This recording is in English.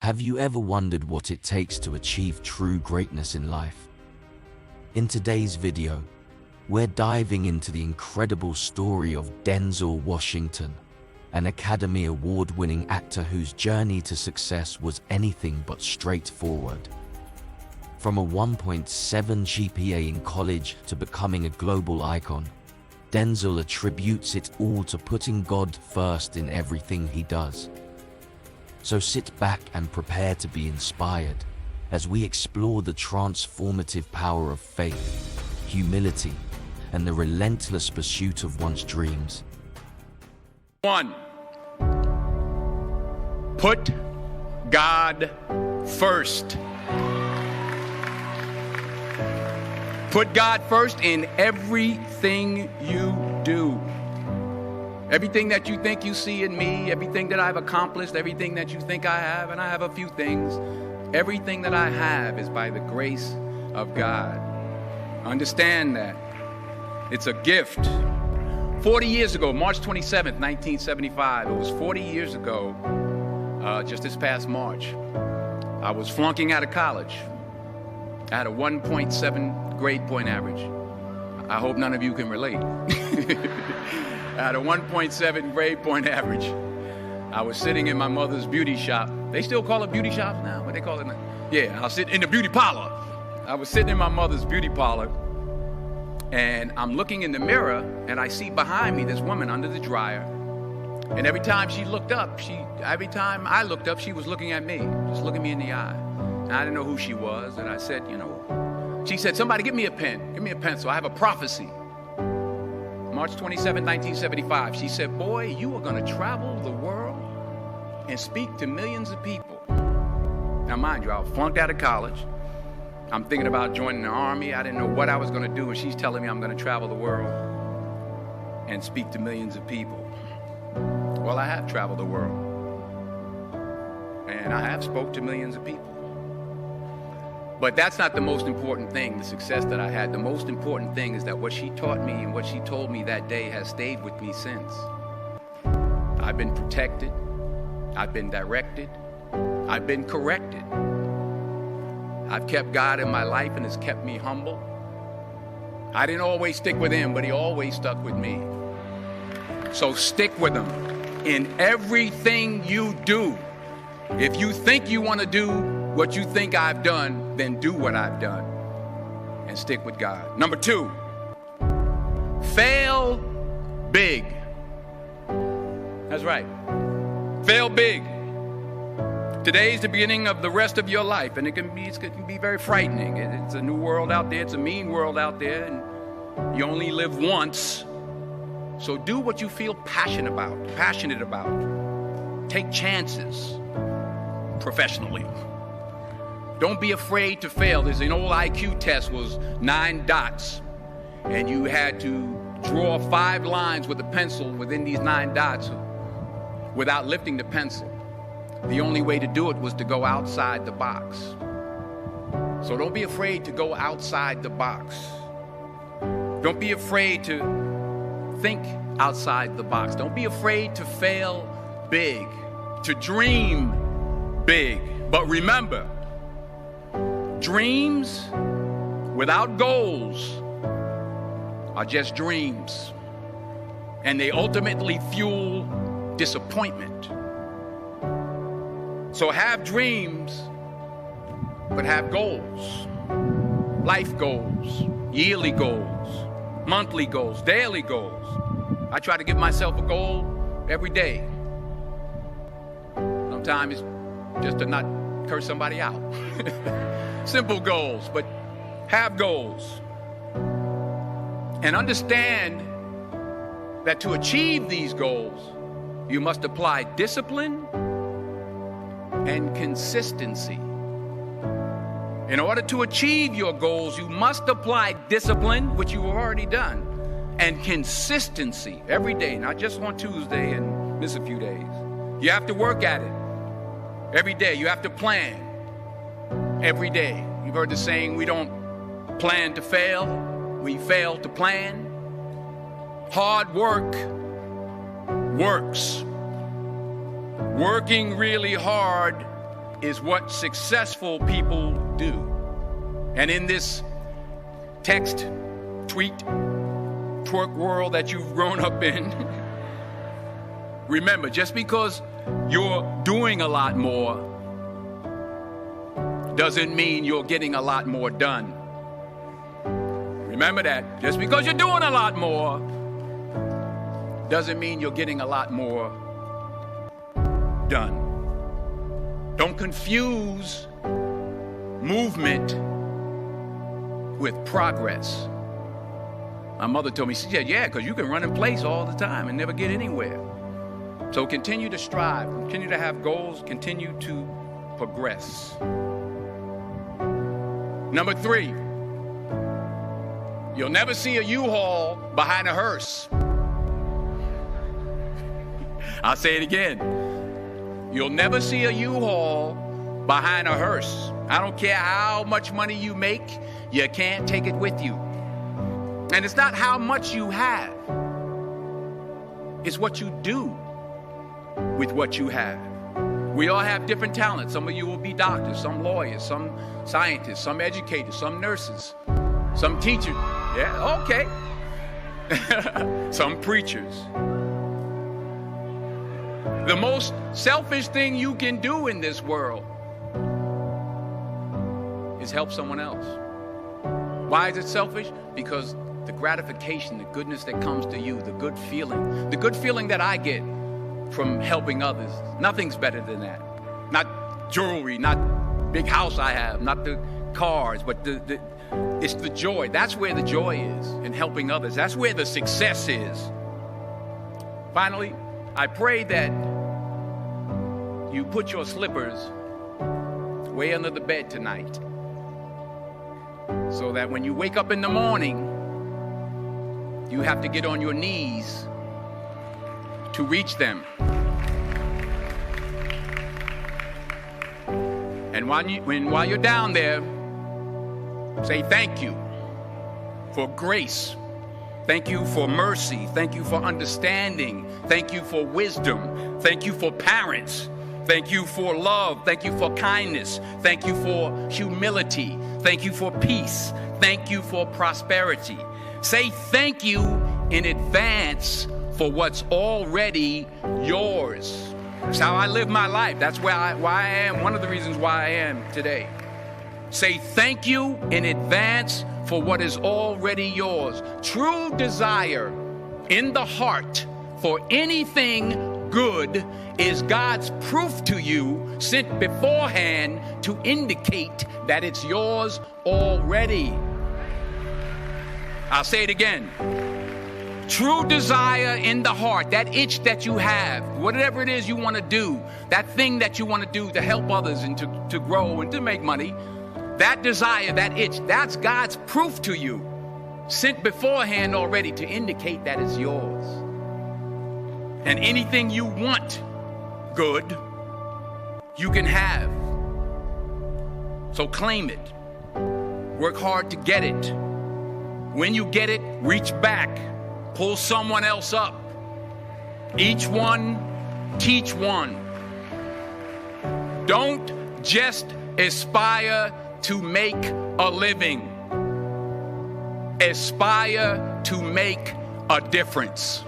Have you ever wondered what it takes to achieve true greatness in life? In today's video, we're diving into the incredible story of Denzel Washington, an Academy Award-winning actor whose journey to success was anything but straightforward. From a 1.7 GPA in college to becoming a global icon, Denzel attributes it all to putting God first in everything he does. So sit back and prepare to be inspired as we explore the transformative power of faith, humility, and the relentless pursuit of one's dreams. 1. Put God first. Put God first in everything you do. Everything that you think you see in me, everything that I've accomplished, everything that you think I have, and I have a few things, everything that I have is by the grace of God. Understand that. It's a gift. 40 years ago, March 27th, 1975, it was 40 years ago, just this past March, I was flunking out of college. I had a 1.7 grade point average. I hope none of you can relate. I had a 1.7 grade point average. I was sitting in my mother's beauty shop. They still call it beauty shops now? What they call it now? Yeah, I was sitting in the beauty parlor. I was sitting in my mother's beauty parlor, and I'm looking in the mirror, and I see behind me this woman under the dryer. And every time I looked up, she was looking at me, just looking me in the eye. And I didn't know who she was, and I said, she said, "Somebody give me a pen, give me a pencil. I have a prophecy." March 27, 1975, she said, "Boy, you are going to travel the world and speak to millions of people." Now, mind you, I was flunked out of college. I'm thinking about joining the army. I didn't know what I was going to do, and she's telling me I'm going to travel the world and speak to millions of people. Well, I have traveled the world, and I have spoke to millions of people. But that's not the most important thing, the success that I had. The most important thing is that what she taught me and what she told me that day has stayed with me since. I've been protected. I've been directed. I've been corrected. I've kept God in my life, and it's kept me humble. I didn't always stick with him, but he always stuck with me. So stick with him in everything you do. If you think you want to do what you think I've done, then do what I've done and stick with God. Number 2, fail big. That's right. Fail big. Today's the beginning of the rest of your life, and it can be very frightening. It's a new world out there. It's a mean world out there, and you only live once. So do what you feel passionate about. Take chances professionally. Don't be afraid to fail. There's an old IQ test, was 9 dots, and you had to draw 5 lines with a pencil within these 9 dots without lifting the pencil. The only way to do it was to go outside the box. So don't be afraid to go outside the box. Don't be afraid to think outside the box. Don't be afraid to fail big, to dream big. But remember, dreams without goals are just dreams, and they ultimately fuel disappointment. So have dreams, but have goals. Life goals, yearly goals, monthly goals, daily goals. I try to give myself a goal every day. Sometimes it's just to not curse somebody out. Simple goals, but have goals. And understand that to achieve these goals, you must apply discipline and consistency. In order to achieve your goals, you must apply discipline, which you've already done, and consistency every day, not just on Tuesday and miss a few days. You have to work at it every day. You have to plan every day. You've heard the saying, we don't plan to fail, we fail to plan. Hard work works. Working really hard is what successful people do. And in this text, tweet, twerk world that you've grown up in, remember, just because you're doing a lot more doesn't mean you're getting a lot more done. Remember that. Just because you're doing a lot more doesn't mean you're getting a lot more done. Don't confuse movement with progress. My mother told me, she said, yeah, because you can run in place all the time and never get anywhere. So continue to strive, continue to have goals, continue to progress. Number 3, you'll never see a U-Haul behind a hearse. I'll say it again. You'll never see a U-Haul behind a hearse. I don't care how much money you make, you can't take it with you. And it's not how much you have. It's what you do with what you have. We all have different talents. Some of you will be doctors, some lawyers, some scientists, some educators, some nurses, some teachers. Yeah, okay. Some preachers. The most selfish thing you can do in this world is help someone else. Why is it selfish? Because the gratification, the goodness that comes to you, the good feeling that I get from helping others, nothing's better than that. Not jewelry, not big house I have, not the cars, but it's the joy. That's where the joy is, in helping others. That's where the success is. Finally, I pray that you put your slippers way under the bed tonight, so that when you wake up in the morning, you have to get on your knees to reach them. And while you're down there, say thank you for grace. Thank you for mercy. Thank you for understanding. Thank you for wisdom. Thank you for parents. Thank you for love. Thank you for kindness. Thank you for humility. Thank you for peace. Thank you for prosperity. Say thank you in advance for what's already yours. That's how I live my life. That's why I am, one of the reasons why I am today. Say thank you in advance for what is already yours. True desire in the heart for anything good is God's proof to you, sent beforehand to indicate that it's yours already. I'll say it again. True desire in the heart, that itch that you have, whatever it is you want to do, that thing that you want to do to help others and to grow and to make money, that desire, that itch, that's God's proof to you, sent beforehand already to indicate that it's yours. And anything you want good, you can have. So claim it. Work hard to get it. When you get it, reach back. Pull someone else up. Each one, teach one. Don't just aspire to make a living. Aspire to make a difference.